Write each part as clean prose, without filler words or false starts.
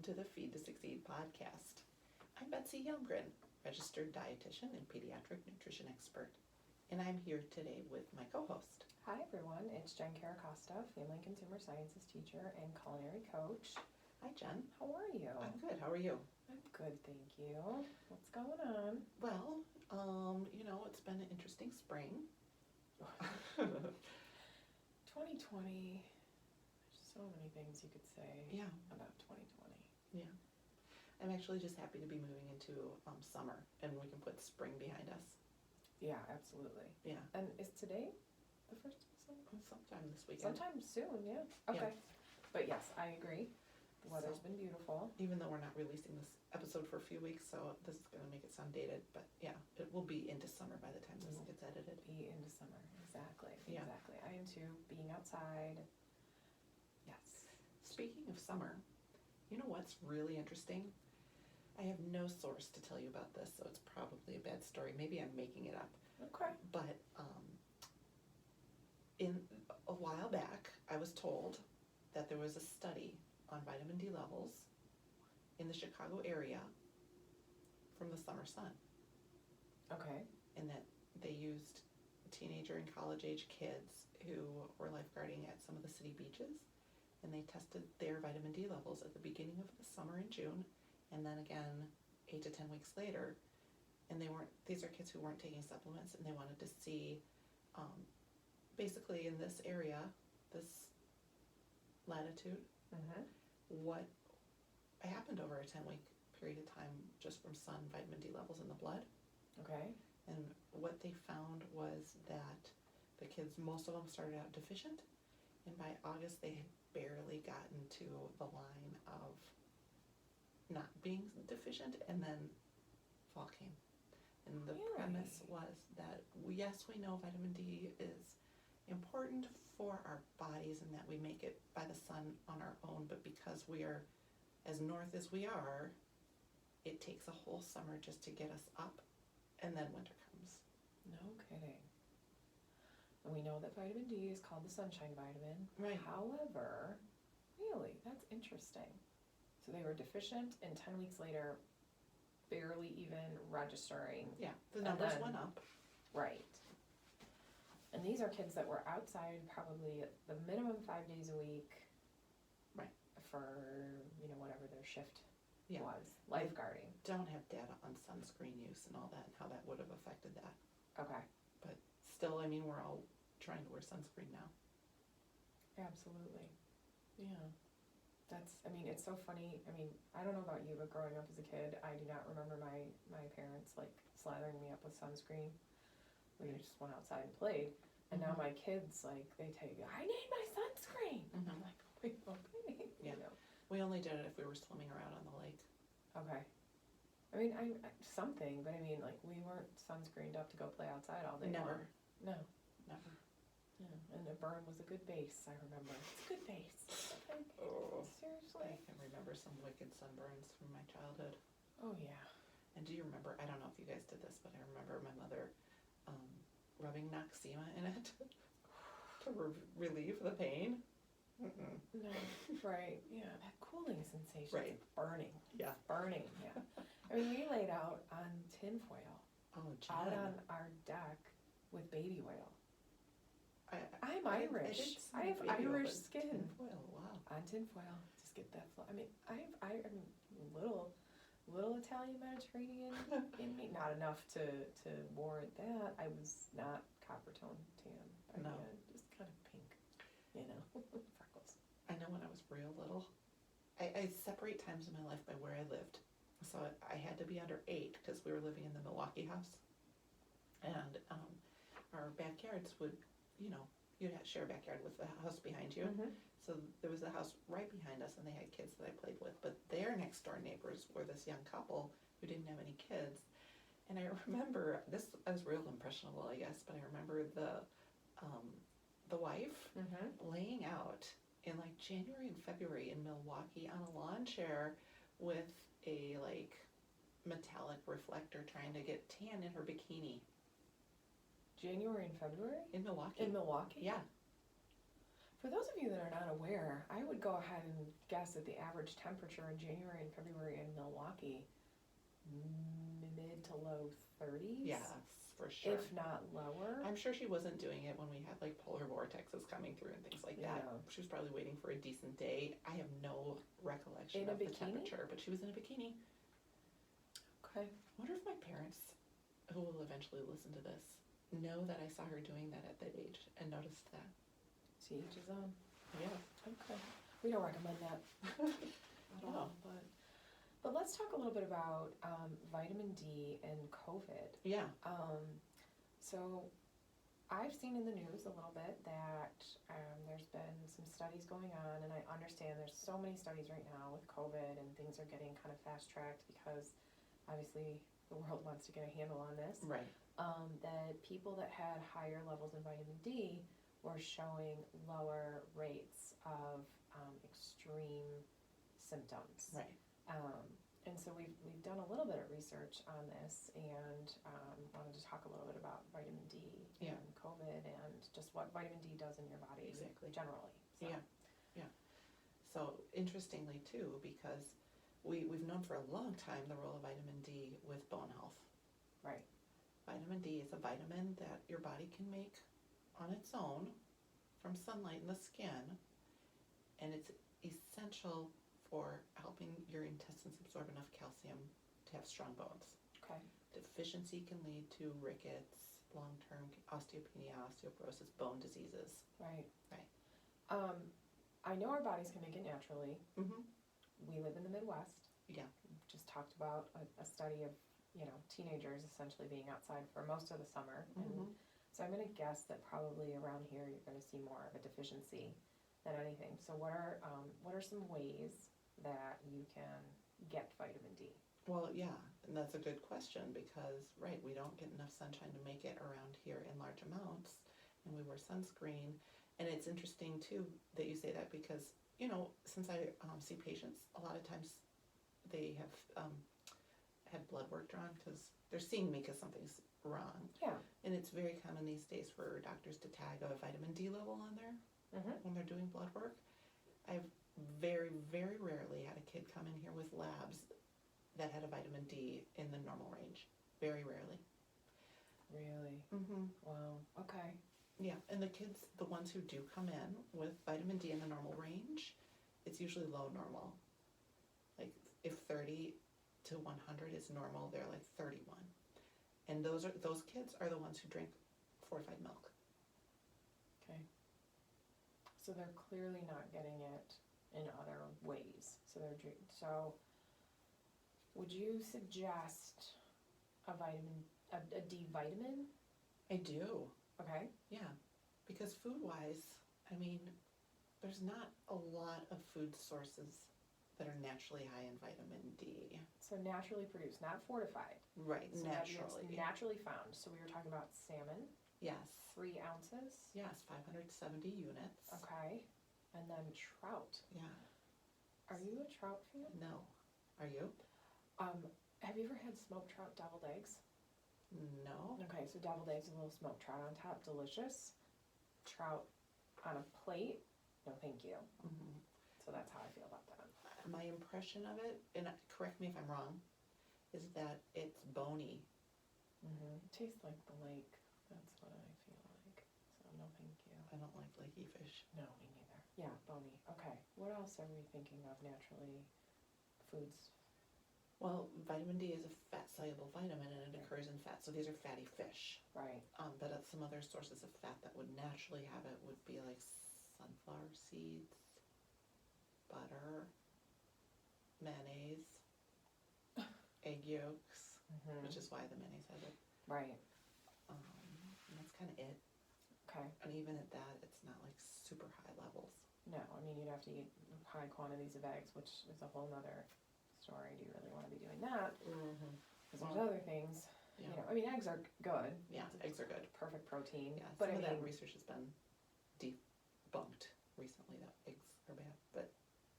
to the Feed to Succeed podcast. I'm Betsy Youngren, registered dietitian and pediatric nutrition expert, and I'm here today with my co-host. Hi everyone, it's Jen Caracosta, family and consumer sciences teacher and culinary coach. Hi Jen. How are you? I'm good. How are you? I'm good, thank you. What's going on? Well, it's been an interesting spring. 2020, there's so many things you could say about 2020. Yeah. I'm actually just happy to be moving into summer and we can put spring behind us. Yeah, absolutely. Yeah. And is today the first of summer? Sometime this weekend. Sometime soon, yeah. Okay. Yeah. But yes, I agree. The weather's been beautiful. Even though we're not releasing this episode for a few weeks, so this is going to make it sound dated, but yeah, it will be into summer by the time this gets edited. Be into summer, exactly. Yeah. Exactly. I am too, being outside. Yes. Speaking of summer, you know what's really interesting? I have no source to tell you about this, so it's probably a bad story. Maybe I'm making it up. Okay. But in a while back, I was told that there was a study on vitamin D levels in the Chicago area from the summer sun. Okay. And that they used teenager and college age kids who were lifeguarding at some of the city beaches, and they tested their vitamin D levels at the beginning of the summer in June, and then again 8 to 10 weeks later. And these are kids who weren't taking supplements, and they wanted to see basically in this area, this latitude, what happened over a 10-week period of time just from sun, vitamin D levels in the blood. Okay. And what they found was that the kids, most of them started out deficient, and by August they had barely gotten to the line of not being deficient, and then fall came. And the premise was that, yes, we know vitamin D is important for our bodies and that we make it by the sun on our own, but because we are as north as we are, it takes a whole summer just to get us up, and then winter comes. No kidding. And we know that vitamin D is called the sunshine vitamin. Right. However, really, that's interesting. So they were deficient, and 10 weeks later, barely even registering. Yeah, the numbers went up. Right. And these are kids that were outside probably at the minimum 5 days a week. Right. For, whatever their shift was, I lifeguarding. don't have data on sunscreen use and all that, and how that would have affected that. Okay. But still, we're all trying to wear sunscreen now. Absolutely. Yeah. It's so funny. I don't know about you, but growing up as a kid, I do not remember my parents, slathering me up with sunscreen. We just went outside and played. And now my kids, they take, I need my sunscreen. And I'm like, wait, okay. Yeah. We only did it if we were swimming around on the lake. Okay. Something, but we weren't sunscreened up to go play outside all day. Never. No. Never. Yeah, and the burn was a good base, I remember. It's a good base. Oh. Seriously. I can remember some wicked sunburns from my childhood. Oh, yeah. And do you remember, I don't know if you guys did this, but I remember my mother rubbing Noxema in it to relieve the pain. Mm-mm. No, right, yeah, that cooling sensation, Right. It's burning. Yeah. It's burning, yeah. We laid out on tinfoil, out on our deck with baby oil. I'm Irish. I have Irish skin. Tinfoil, wow. On tinfoil, just get that flow. Little Italian Mediterranean in me. Not enough to warrant that. I was not copper tone tan. No. Just kind of pink, freckles. I know when I was real little, I separate times in my life by where I lived. So I had to be under 8 because we were living in the Milwaukee house. And our backyards would, you'd share a backyard with the house behind you. Mm-hmm. So there was a house right behind us, and they had kids that I played with. But their next door neighbors were this young couple who didn't have any kids. And I remember this. I was real impressionable, I guess. But I remember the wife laying out in January and February in Milwaukee on a lawn chair with a metallic reflector, trying to get tan in her bikini. January and February? In Milwaukee. In Milwaukee? Yeah. For those of you that are not aware, I would go ahead and guess that the average temperature in January and February in Milwaukee, mid to low 30s? Yes, for sure. If not lower. I'm sure she wasn't doing it when we had like polar vortexes coming through and things like that. Yeah. She was probably waiting for a decent day. I have no recollection In a of the bikini? temperature, but she was in a bikini. Okay. I wonder if my parents, who will eventually listen to this, know that I saw her doing that at that age and noticed that. To each his own. Yeah. Okay. We don't recommend that at all, but let's talk a little bit about vitamin D and COVID. Yeah. So I've seen in the news a little bit that there's been some studies going on, and I understand there's so many studies right now with COVID, and things are getting kind of fast-tracked because obviously the world wants to get a handle on this. Right. That people that had higher levels in vitamin D were showing lower rates of extreme symptoms. Right. And so we've done a little bit of research on this, and wanted to talk a little bit about vitamin D Yeah. and COVID and just what vitamin D does in your body Exactly. generally. So. Yeah. So interestingly too, because we've known for a long time the role of vitamin D with bone health. Right. Vitamin D is a vitamin that your body can make on its own from sunlight in the skin, and it's essential for helping your intestines absorb enough calcium to have strong bones. Okay. Deficiency can lead to rickets, long-term osteopenia, osteoporosis, bone diseases. Right. Right. I know our bodies can make it naturally. Mm-hmm. We live in the Midwest. Yeah. We just talked about a study of, teenagers essentially being outside for most of the summer. Mm-hmm. And so I'm going to guess that probably around here you're going to see more of a deficiency than anything. So what are some ways that you can get vitamin D? Well, yeah, and that's a good question because, right, we don't get enough sunshine to make it around here in large amounts, and we wear sunscreen. And it's interesting, too, that you say that because, since I see patients, a lot of times they have had blood work drawn because they're seeing me because something's wrong. Yeah. And it's very common these days for doctors to tag a vitamin D level on there when they're doing blood work. I've very, very rarely had a kid come in here with labs that had a vitamin D in the normal range. Very rarely. Really? Mm-hmm. Wow. Okay. Yeah, and the kids, the ones who do come in with vitamin D in the normal range, it's usually low normal. Like if 30 to 100 is normal, they're like 31. And those kids are the ones who drink fortified milk. Okay. So they're clearly not getting it in other ways. So would you suggest a D vitamin? I do. Okay. Yeah, because food-wise, I mean, there's not a lot of food sources that are naturally high in vitamin D. So naturally produced, not fortified. Right, So naturally. it's naturally found. So we were talking about salmon. Yes. 3 ounces. Yes, 570 units. Okay. And then trout. Yeah. Are you a trout fan? No. Are you? Have you ever had smoked trout deviled eggs? No. Okay, so deviled eggs, a little smoked trout on top, delicious. Trout on a plate, no thank you. Mm-hmm. So that's how I feel about that. My impression of it, and correct me if I'm wrong, is that it's bony. Mm-hmm. It tastes like the lake. That's what I feel like. So no thank you. I don't like flaky fish. No, me neither. Yeah, bony. Okay. What else are we thinking of naturally? Foods. Well, vitamin D is a fat-soluble vitamin, and it occurs in fat. So these are fatty fish. Right. But some other sources of fat that would naturally have it would be like sunflower seeds, butter, mayonnaise, egg yolks, which is why the mayonnaise has it. Right. And that's kind of it. Okay. And even at that, it's not like super high levels. No, I mean, you'd have to eat high quantities of eggs, which is a whole nother story. Do you really want to be doing that? Mm-hmm. Because there's other things. Yeah. I mean, eggs are good. Yeah, eggs are good. Perfect protein. Yeah, but some of that mean, research has been debunked recently that eggs are bad, but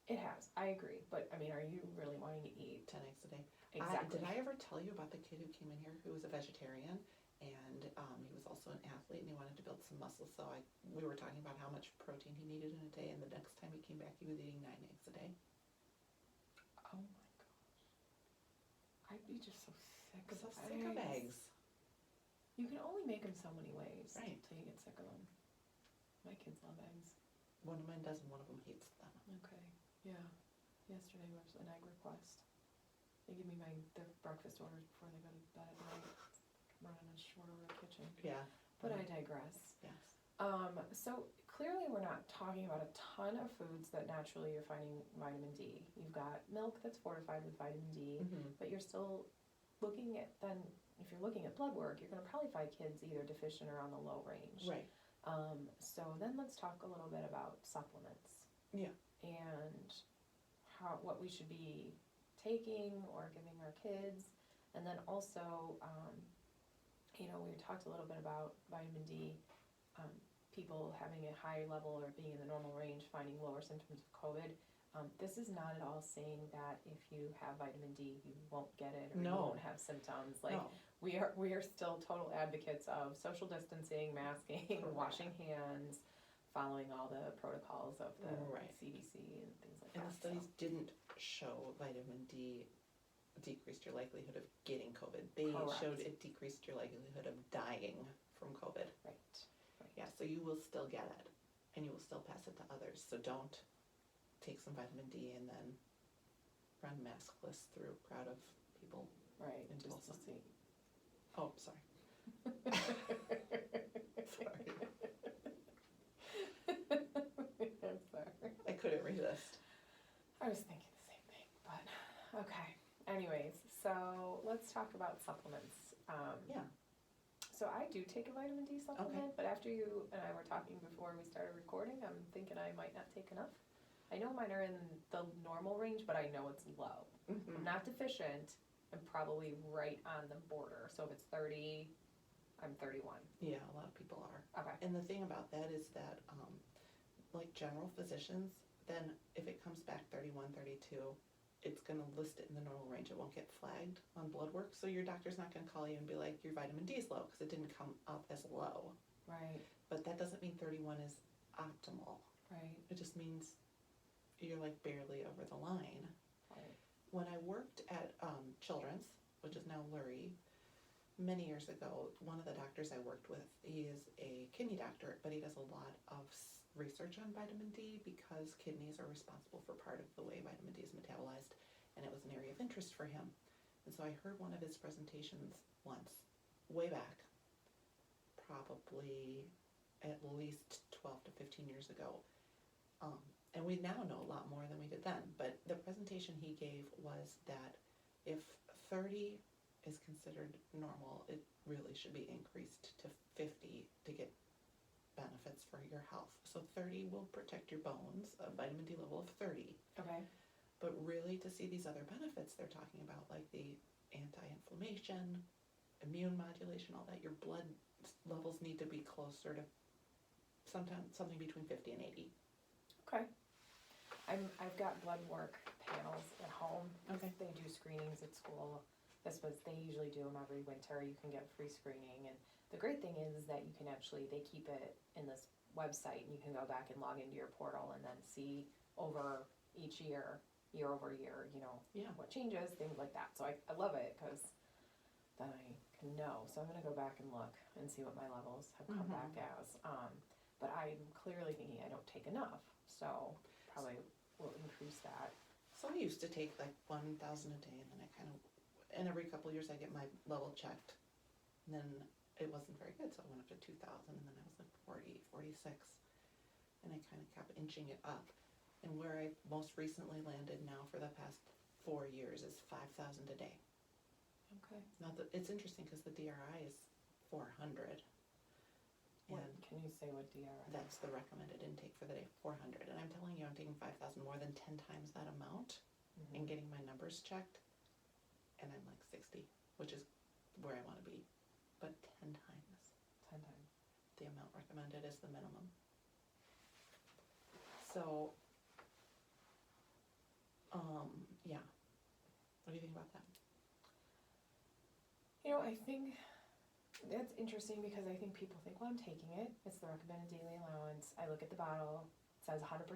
it has. I agree. But I mean, are you really wanting to eat 10 eggs a day. exactly? Did I ever tell you about the kid who came in here who was a vegetarian and he was also an athlete, and he wanted to build some muscle. So we were talking about how much protein he needed in a day, and the next time he came back, he was eating 9 eggs a day. Oh my gosh. I'd be just so sick of eggs. Sick of eggs. You can only make them so many ways Right. until you get sick of them. My kids love eggs. One of mine does, and one of them hates them. Okay, yeah. Yesterday was an egg request. They give me their breakfast orders before they go to bed at night. Running a short over the kitchen. Yeah. But I digress. Yes. So clearly we're not talking about a ton of foods that naturally you're finding vitamin D. You've got milk that's fortified with vitamin D, but you're still looking at, then if you're looking at blood work, you're going to probably find kids either deficient or on the low range. Right. So then let's talk a little bit about supplements. Yeah. And what we should be taking or giving our kids. And then also, we talked a little bit about vitamin D, people having a high level or being in the normal range, finding lower symptoms of COVID. This is not at all saying that if you have vitamin D, you won't get it or you won't have symptoms. Like, we are still total advocates of social distancing, masking, washing hands, following all the protocols of the CDC and things like that. And the studies didn't show vitamin D decreased your likelihood of getting COVID. They showed it decreased your likelihood of dying from COVID. Right. Yeah, so you will still get it, and you will still pass it to others. So don't take some vitamin D and then run maskless through a crowd of people. Right. Into just to see. Oh, sorry. Sorry. I'm sorry. I couldn't resist. I was thinking the same thing, but okay. Anyways, so let's talk about supplements. Yeah. So I do take a vitamin D supplement, but after you and I were talking before we started recording, I'm thinking I might not take enough. I know mine are in the normal range, but I know it's low. I'm not deficient. I'm probably right on the border. So if it's 30, I'm 31. Yeah, a lot of people are. Okay. And the thing about that is that, like general physicians, then if it comes back 31, 32, it's going to list it in the normal range. It won't get flagged on blood work. So your doctor's not going to call you and be like, your vitamin D is low because it didn't come up as low. Right. But that doesn't mean 31 is optimal. Right. It just means you're like barely over the line. Right. When I worked at Children's, which is now Lurie, many years ago, one of the doctors I worked with, he is a kidney doctor, but he does a lot of research on vitamin D because kidneys are responsible for part of the way vitamin D is metabolized, and it was an area of interest for him. And so I heard one of his presentations once, way back, probably at least 12 to 15 years ago. And we now know a lot more than we did then, but the presentation he gave was that if 30 is considered normal, it really should be increased to 50 to get benefits for your health. So 30 will protect your bones, a vitamin D level of 30. Okay. But really to see these other benefits they're talking about, like the anti-inflammation, immune modulation, all that, your blood levels need to be closer to sometimes something between 50 and 80. Okay. I've got blood work panels at home. Okay. They do screenings at school. They usually do them every winter. You can get free screening, and the great thing is that you can they keep it in this website, and you can go back and log into your portal and then see over each year over year, what changes, things like that. So I love it because then I can know. So I'm going to go back and look and see what my levels have come back as. But I'm clearly thinking I don't take enough, so probably will increase that. So I used to take like 1,000 a day, and then and every couple of years I get my level checked. And then it wasn't very good, so I went up to 2,000, and then I was like 40, 46. And I kind of kept inching it up. And where I most recently landed now for the past 4 years is 5,000 a day. Okay. Now, it's interesting because the DRI is 400. Can you say what DRI is? That's the recommended intake for the day, 400. And I'm telling you, I'm taking 5,000 more than 10 times that amount and getting my numbers checked. And I'm like 60, which is where I want to be. But 10 times. 10 times. The amount recommended is the minimum. So, yeah. What do you think about that? I think that's interesting because I think people think, well, I'm taking it. It's the recommended daily allowance. I look at the bottle. It says 100%.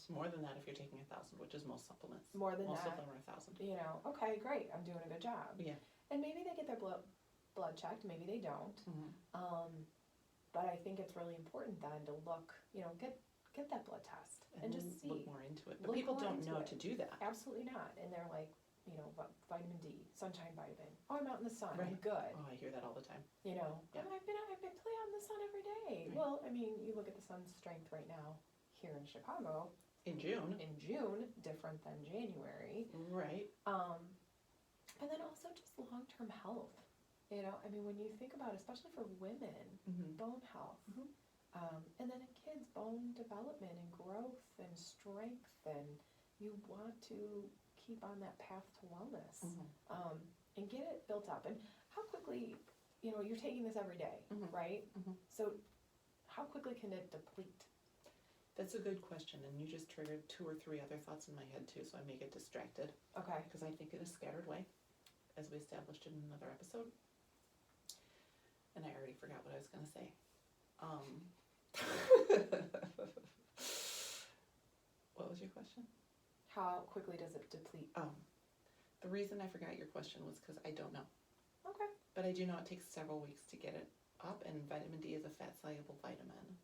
More than that if you're taking 1,000, which is most supplements. More than most that. Most of them are 1,000. You know, okay, great. I'm doing a good job. Yeah. And maybe they get their blood checked. Maybe they don't. But I think it's really important then to look, you know, get that blood test and just see. Look more into it. But people don't know to do that. Absolutely not. And they're like, you know, vitamin D, sunshine vitamin. Oh, I'm out in the sun. Right. I'm good. Oh, I hear that all the time. You know, Yeah. I've been playing out in the sun every day. Right. Well, I mean, you look at the sun's strength right now here in Chicago. In June, different than January. right? And then also just long-term health. You know, I mean, when you think about it, especially for women, bone health, and then in kids, bone development and growth and strength, and you want to keep on that path to wellness, and get it built up. And how quickly, you know, you're taking this every day, right? So how quickly can it deplete? That's a good question, and you just triggered 2 or 3 other thoughts in my head too, so I may get distracted. Okay. Because I think in a scattered way, as we established in another episode. And I already forgot what I was going to say. What was your question? How quickly does it deplete? The reason I forgot your question was because I don't know. Okay. But I do know it takes several weeks to get it up, and vitamin D is a fat-soluble vitamin.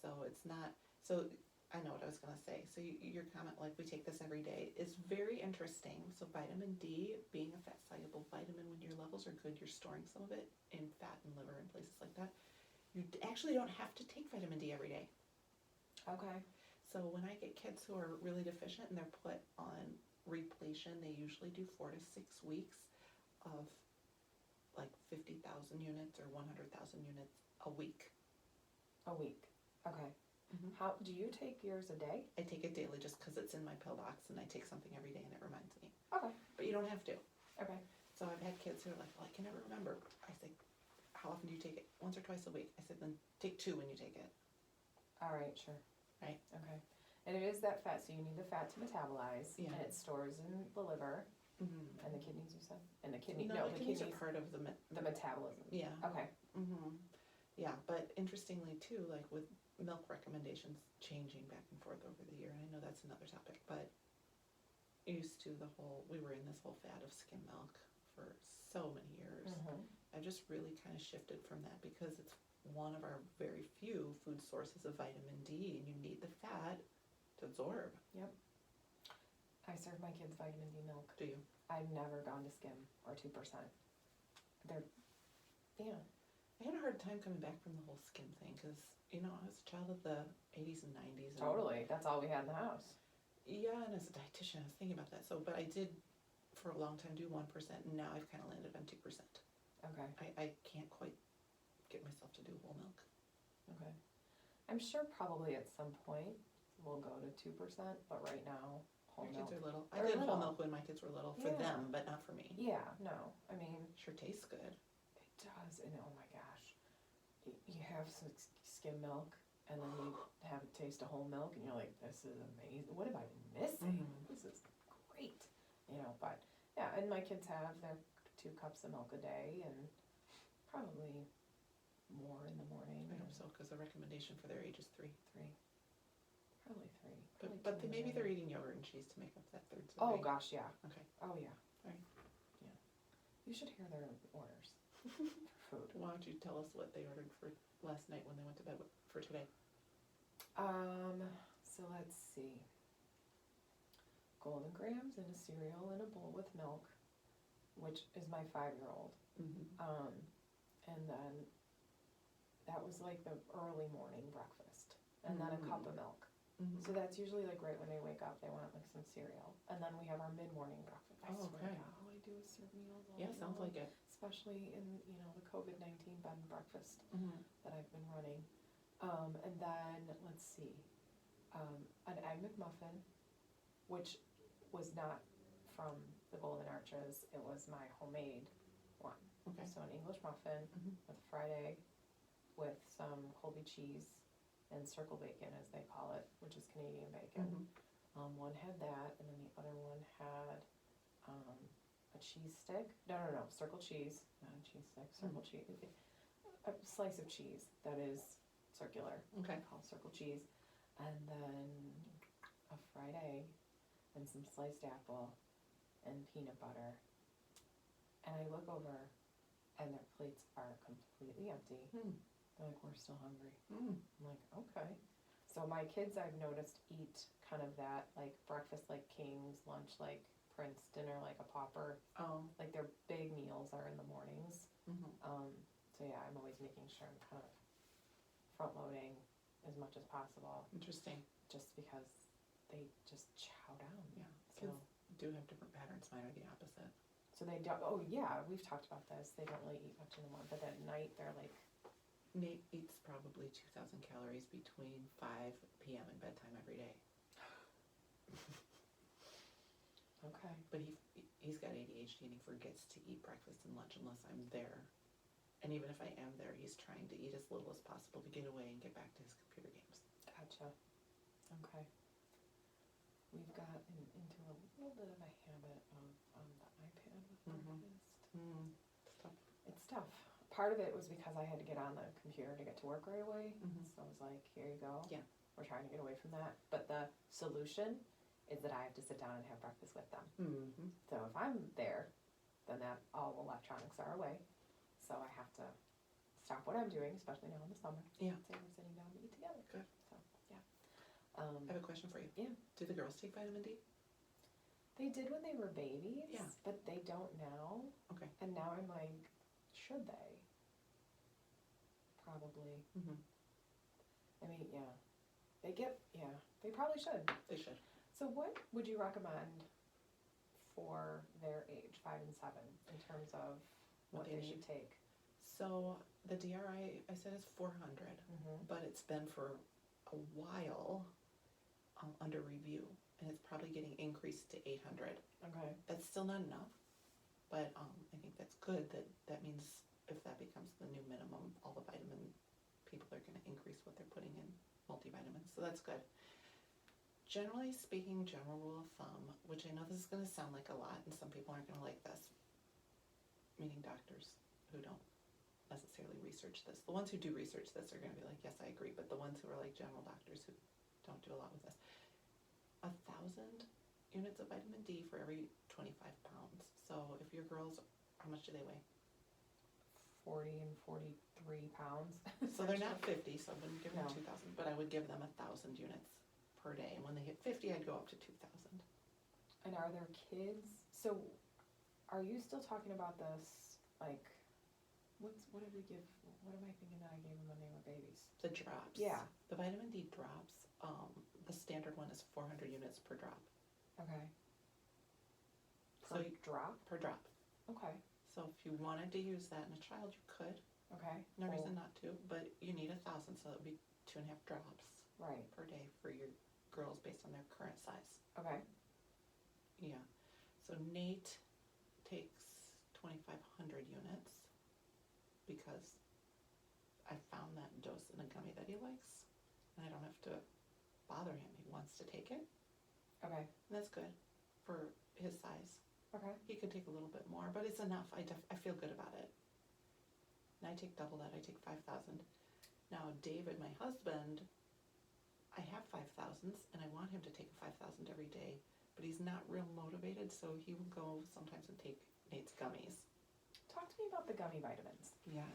So it's not, so I know what I was going to say. So your comment, like, we take this every day, is very interesting. So vitamin D, being a fat-soluble vitamin, when your levels are good, you're storing some of it in fat and liver and places like that. You actually don't have to take vitamin D every day. Okay. So when I get kids who are really deficient and they're put on repletion, they usually do 4 to 6 weeks of like 50,000 units or 100,000 units a week. A week. Okay. How do you take yours a day? I take it daily just because it's in my pill box, and I take something every day and it reminds me. Okay. But you don't have to. Okay. So I've had kids who are like, well, I can never remember. I say, how often do you take it? Once or twice a week. I said, then take 2 when you take it. All right, sure. Right. Okay. And it is that fat, so you need the fat to metabolize, Yeah. and it stores in the liver and the kidneys, you said? And the kidney, No, the the kidneys are part of the metabolism. Yeah. Okay. Yeah, but interestingly too, like with milk recommendations changing back and forth over the year, and I know that's another topic, but used to we were in this whole fad of skim milk for so many years. I just really kind of shifted from that because it's one of our very few food sources of vitamin D, and you need the fat to absorb. Yep. I serve my kids vitamin D milk. Do you? I've never gone to skim or 2%. Yeah. I had a hard time coming back from the whole skim thing because, you know, I was a child of the 80s and 90s. And Totally. That's all we had in the house. Yeah, and as a dietitian, I was thinking about that. So, but I did for a long time do 1%, and now I've kind of landed on 2%. Okay. I can't quite get myself to do whole milk. Okay. I'm sure probably at some point we'll go to 2%, but right now, whole Your milk. kids are little. I They're did little. whole milk when my kids were little, for Yeah. them, but not for me. Yeah, no. I mean, Sure tastes good. it does, and oh my gosh. You have some skim milk, and then you have a taste of whole milk, and you're like, this is amazing. What have I been missing? This is great. You know, but yeah, and my kids have their 2 cups of milk a day, and probably more in the morning. I hope so, because the recommendation for their age is 3. 3. Probably 3. But Probably 2 in the maybe morning. they're eating yogurt and cheese to make up that third serving. Oh gosh, yeah. Okay. Oh yeah. Right. Yeah. You should hear their orders for food. Why don't you tell us what they ordered for last night when they went to bed for today? So let's see. Golden grams in a cereal in a bowl with milk, which is my 5-year-old. And then that was like the early morning breakfast, and then a cup of milk. So that's usually like right when they wake up, they want like some cereal, and then we have our mid-morning breakfast. I swear to God, all I do is serve meals all Yeah, day sounds long, like it. especially in the COVID-19 bed and breakfast that I've been running. And then let's see, an egg McMuffin, which was not from the Golden Arches. It was my homemade one. Okay. So an English muffin with fried egg, with some Colby cheese and circle bacon, as they call it, which is Canadian bacon. One had that, and then the other one had a cheese stick. No, circle cheese, not a cheese stick, circle cheese. a slice of cheese that is circular, Okay. called circle cheese, and then a fried egg and some sliced apple and peanut butter. And I look over and their plates are completely empty. Mm. They're like, we're still hungry. Mm. I'm like, okay. So my kids, I've noticed, eat kind of that, like, breakfast like kings, lunch like prince, dinner like a pauper. Oh. Like, their big meals are in the mornings. Mm-hmm. So yeah, I'm always making sure I'm kind of front-loading as much as possible, Interesting. just because they just chow down. Yeah. So, Kids do have different patterns. Mine are the opposite. so they don't, oh yeah, we've talked about this. They don't really eat much in the morning, but at night they're like, Nate eats probably 2,000 calories between 5 p.m. and bedtime every day. okay. But he's got ADHD and he forgets to eat breakfast and lunch unless I'm there. And even if I am there, he's trying to eat as little as possible to get away and get back to his computer games. Gotcha. Okay. We've gotten into a little bit of a habit of the iPad with breakfast. Mm. Stop. It's tough. Part of it was because I had to get on the computer to get to work right away. Mhm. So I was like, here you go. Yeah. We're trying to get away from that. But the solution is that I have to sit down and have breakfast with them. Mm-hmm. So if I'm there, then that all electronics are away. So I have to stop what I'm doing, especially now in the summer. Yeah. So we're sitting down to eat together. Good. So, yeah. I have a question for you. Yeah. Do the girls take vitamin D? They did when they were babies, Yeah. but they don't now. Okay. And now I'm like, should they? Probably. Mm-hmm. I mean, yeah. They probably should. They should. So what would you recommend for their age, 5 and 7, in terms of what they should take? So the DRI, I said, is 400, but it's been for a while under review, and it's probably getting increased to 800. Okay. That's still not enough, but I think that's good. That means if that becomes the new minimum, all the vitamin people are going to increase what they're putting in multivitamins, so that's good. Generally speaking, general rule of thumb, which I know this is going to sound like a lot, and some people aren't going to like this, meaning doctors who don't necessarily research this. The ones who do research this are going to be like, yes, I agree, but the ones who are like general doctors who don't do a lot with this, 1,000 units of vitamin D for every 25 pounds. So if your girls, how much do they weigh? 40 and 43 pounds. So they're not 50, so I wouldn't give them No. 2,000, but I would give them 1,000 units per day. And when they hit 50, I'd go up to 2,000. And are there kids? So are you still talking about this, like, what did we give, what am I thinking that I gave them when they were babies? The drops. Yeah. The vitamin D drops, the standard one is 400 units per drop. Okay. So Per drop? Per drop. Okay. So if you wanted to use that in a child, you could. Okay. No Cool. reason not to, but you need 1,000, so that would be 2.5 drops Right. per day for your girls based on their current size. Okay. Yeah. So Nate takes 2,500 units because I found that dose in a gummy that he likes, and I don't have to bother him. He wants to take it, Okay. and that's good for his size. Okay. He could take a little bit more, but it's enough. I feel good about it. And I take double that. I take 5,000. Now David, my husband, I have 5,000s, and I want him to take 5,000 every day, but he's not real motivated, so he will go sometimes and take Nate's gummies. Talk to me about the gummy vitamins. Yeah.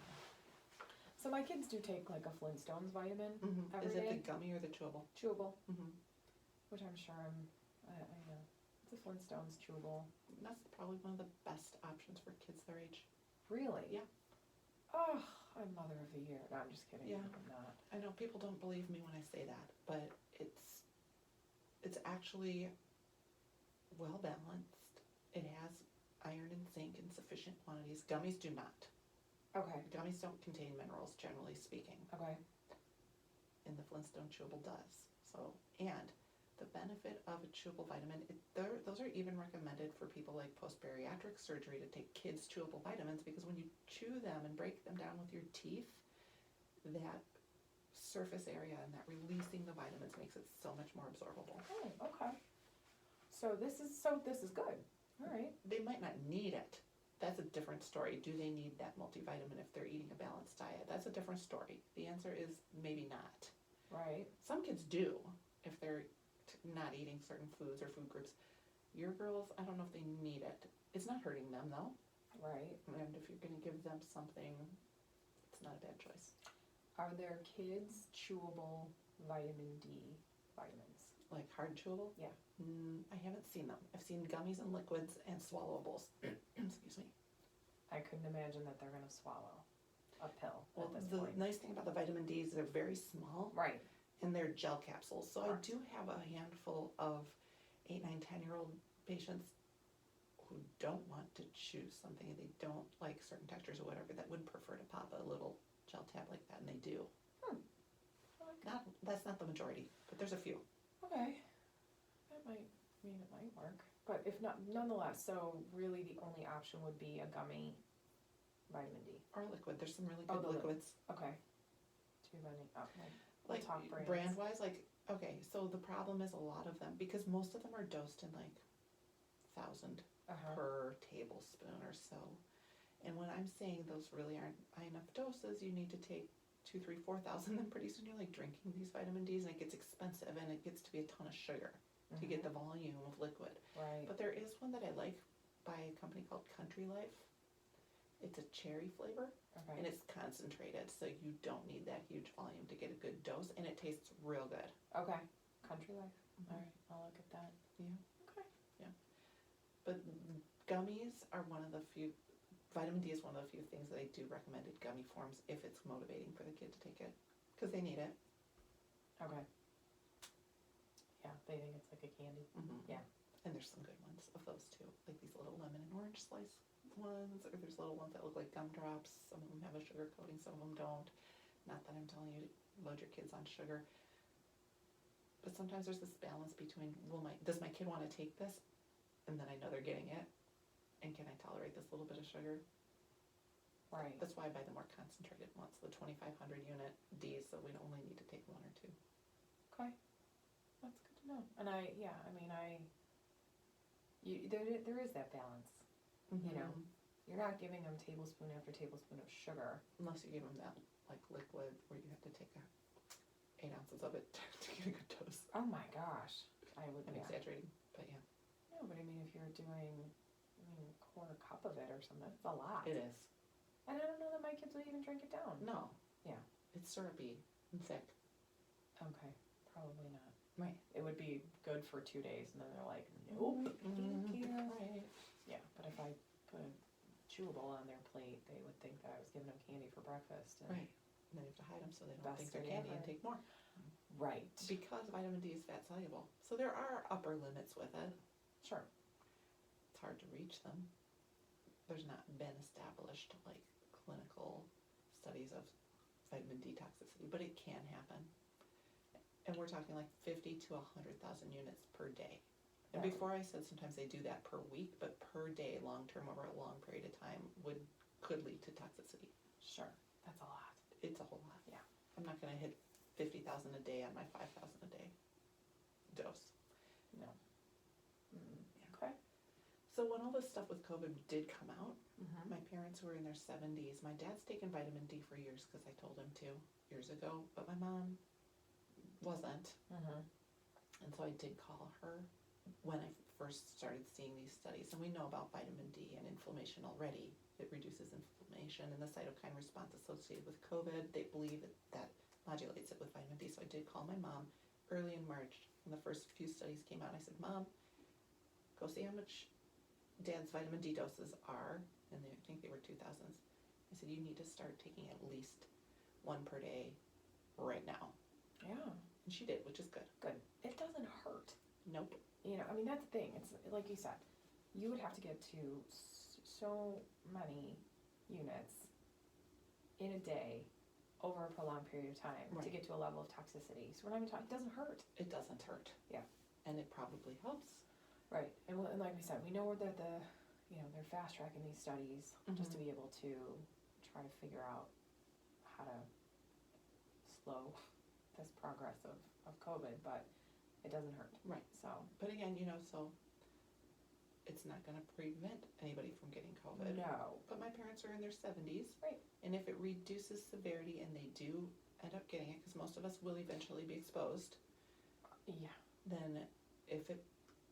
So my kids do take like a Flintstones vitamin Mm-hmm. every Is it day. the gummy or the chewable? Chewable, Mm-hmm. which I'm sure I know. It's a Flintstones chewable. That's probably one of the best options for kids their age. Really? Yeah. Oh, I'm mother of the year. No, I'm just kidding. Yeah. I'm not. I know people don't believe me when I say that, but it's actually well balanced. It has iron and zinc in sufficient quantities. Gummies do not. Okay. Gummies don't contain minerals, generally speaking, Okay. and the Flintstone chewable does. So, and the benefit of a chewable vitamin, those are even recommended for people like post-bariatric surgery to take kids' chewable vitamins, because when you chew them and break them down with your teeth, that surface area and that releasing the vitamins makes it so much more absorbable. Oh, okay. So this is good. All right. They might not need it, that's a different story. Do they need that multivitamin if they're eating a balanced diet? That's a different story. The answer is maybe not. Right. Some kids do if they're not eating certain foods or food groups. Your girls, I don't know if they need it. It's not hurting them though. Right. And if you're going to give them something, it's not a bad choice. Are there kids chewable vitamin D vitamins? Like hard chewable? Yeah. I haven't seen them. I've seen gummies and liquids and swallables. Excuse me. I couldn't imagine that they're gonna swallow a pill Well, at this the point. nice thing about the vitamin D is they're very small Right. and they're gel capsules. So Correct. I do have a handful of 8, 9, 10-year-old patients who don't want to choose something and they don't like certain textures or whatever that would prefer to pop a little gel tab like that, and they do. That's not the majority, but there's a few. Okay. That might mean it might work. But if not, nonetheless, so really the only option would be a gummy vitamin D. Or liquid. There's some really Oh, good the liquids. Okay. Two vitamin, Like top brands. brand wise, like, okay, so the problem is a lot of them, because most of them are dosed in like 1,000 Uh-huh. per tablespoon or so. And when I'm saying those really aren't high enough doses, you need to take 2, 3, 4,000, then pretty soon you're like drinking these vitamin Ds and it gets expensive and it gets to be a ton of sugar to get the volume of liquid. Right. But there is one that I like by a company called Country Life. It's a cherry flavor and Okay. it's concentrated, so you don't need that huge volume to get a good dose, and it tastes real good. Okay. Country life. All right. I'll look at that. Yeah. Okay. But gummies are one of the few, vitamin D is one of the few things that I do recommend in gummy forms if it's motivating for the kid to take it, because they need it. Okay. Yeah, they think it's like a candy. Yeah. And there's some good ones of those too, like these little lemon and orange slice ones, or there's little ones that look like gumdrops. Some of them have a sugar coating, some of them don't. Not that I'm telling you to load your kids on sugar. But sometimes there's this balance between, does my kid want to take this? And then I know they're getting it. And can I tolerate this little bit of sugar? Right. That's why I buy the more concentrated ones, the 2,500 unit Ds, so we only need to take 1 or 2. Okay. That's good to know. And there is that balance. You know, you're not giving them tablespoon after tablespoon of sugar. Unless you give them that like liquid where you have to take 8 ounces of it to get a good dose. Oh my gosh. I'm exaggerating, but yeah. No, but I mean, if you're doing, a quarter cup of it or something, it's a lot. It is. And I don't know that my kids will even drink it down. No. Yeah. It's syrupy and thick. Okay, probably not. Right. It would be good for 2 days, and then they're like, nope, thank you. Right. Yeah, but if I put a chewable on their plate, they would think that I was giving them candy for breakfast. And Right. And then you have to hide them so they don't Best think they're thing candy and ever. take more. Right. Because vitamin D is fat soluble. So there are upper limits with it. Sure. It's hard to reach them. There's not been established like clinical studies of vitamin D toxicity, but it can happen. And we're talking like 50 to 100,000 units per day. And Right. before I said sometimes they do that per week, but per day, long term, over a long period of time, could lead to toxicity. Sure. That's a lot. It's a whole lot. Yeah. I'm not going to hit 50,000 a day on my 5,000 a day dose. No. Okay. So when all this stuff with COVID did come out, Mm-hmm. my parents were in their 70s. My dad's taken vitamin D for years because I told him to years ago, but my mom wasn't. Mm-hmm. And so I did call her when I first started seeing these studies. And we know about vitamin D and inflammation already. It reduces inflammation and the cytokine response associated with COVID. They believe that modulates it with vitamin D. So I did call my mom early in March when the first few studies came out. I said, Mom, go see how much Dad's vitamin D doses are. And I think they were 2000s. I said, you need to start taking at least 1 per day right now. Yeah. And she did, which is good. Good. It doesn't hurt. Nope. That's the thing. It's like you said, you would have to get to so many units in a day over a prolonged period of time to Right. get to a level of toxicity. So we're not even talking, it doesn't hurt. It doesn't hurt. Yeah. And it probably helps. Right. And like we said, we know that they're fast tracking these studies just to be able to try to figure out how to slow this progress of COVID, but it doesn't hurt. Right. So, But again, so it's not gonna prevent anybody from getting COVID. No. But my parents are in their 70s. Right. And if it reduces severity and they do end up getting it, because most of us will eventually be exposed, Yeah. then if it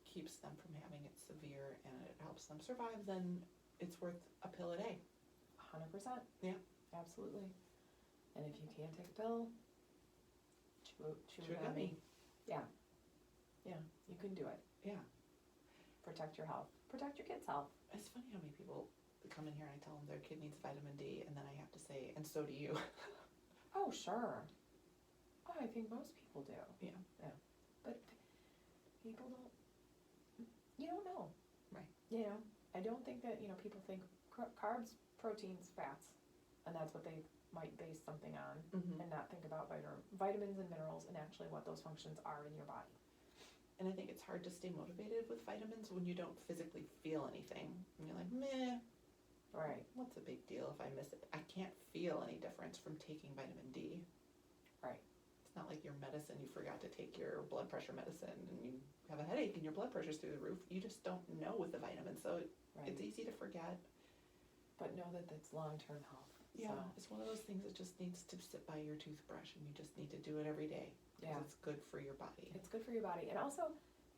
keeps them from having it severe and it helps them survive, then it's worth a pill a day. 100%. Yeah. Absolutely. And if you can't take a pill, chew Chew a a gummy. Yeah. Yeah, you can do it. Yeah. Protect your health. Protect your kids' health. It's funny how many people come in here and I tell them their kid needs vitamin D, and then I have to say, and so do you. Oh, sure. Oh, I think most people do. Yeah. Yeah. But people don't, you don't know. Right. You know, I don't think that, people think carbs, proteins, fats, and that's what they might base something on, Mm-hmm. and not think about vitamins and minerals and actually what those functions are in your body. And I think it's hard to stay motivated with vitamins when you don't physically feel anything. And you're like, meh, Right. what's the big deal if I miss it? I can't feel any difference from taking vitamin D. Right. It's not like your medicine, you forgot to take your blood pressure medicine and you have a headache and your blood pressure's through the roof. You just don't know with the vitamins, so Right. it's easy to forget. But know that it's long-term health. Yeah, So, it's one of those things that just needs to sit by your toothbrush and you just need to do it every day. yeah, Because it's good for your body. it's good for your body. And also,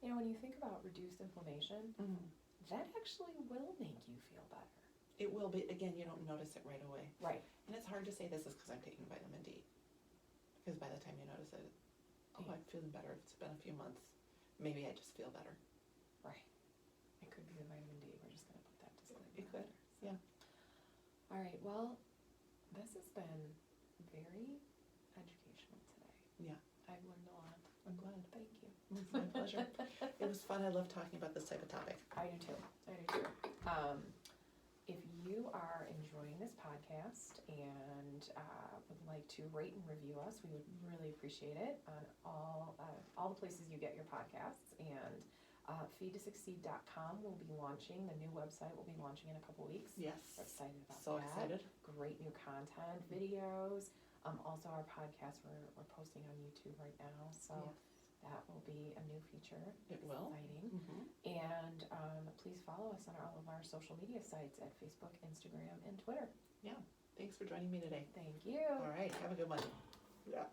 when you think about reduced inflammation, Mm-hmm. that actually will make you feel better. It will be, again, you don't notice it right away. Right. And it's hard to say this is because I'm taking vitamin D. Because by the time you notice it, oh, Yeah. I'm feeling better. It's been a few months. Maybe I just feel better. Right. It could be the vitamin D. We're just going to put that disclaimer. It could, out there, so. yeah. All right. Well, this has been very educational today. Yeah. I've learned a lot. I'm glad. Thank you. It's my pleasure. It was fun. I love talking about this type of topic. I do too. If you are enjoying this podcast and would like to rate and review us, we would really appreciate it on all the places you get your podcasts. And feedtosucceed.com will be launching, the new website will be launching in a couple weeks. Yes. We're excited about So that. excited. Great new content, videos. Also our podcast we're posting on YouTube right now. So Yes. that will be a new feature. It will. Exciting. Mm-hmm. And please follow us on all of our social media sites at Facebook, Instagram, and Twitter. Thanks for joining me today. Thank you. All right. Have a good one. Yeah.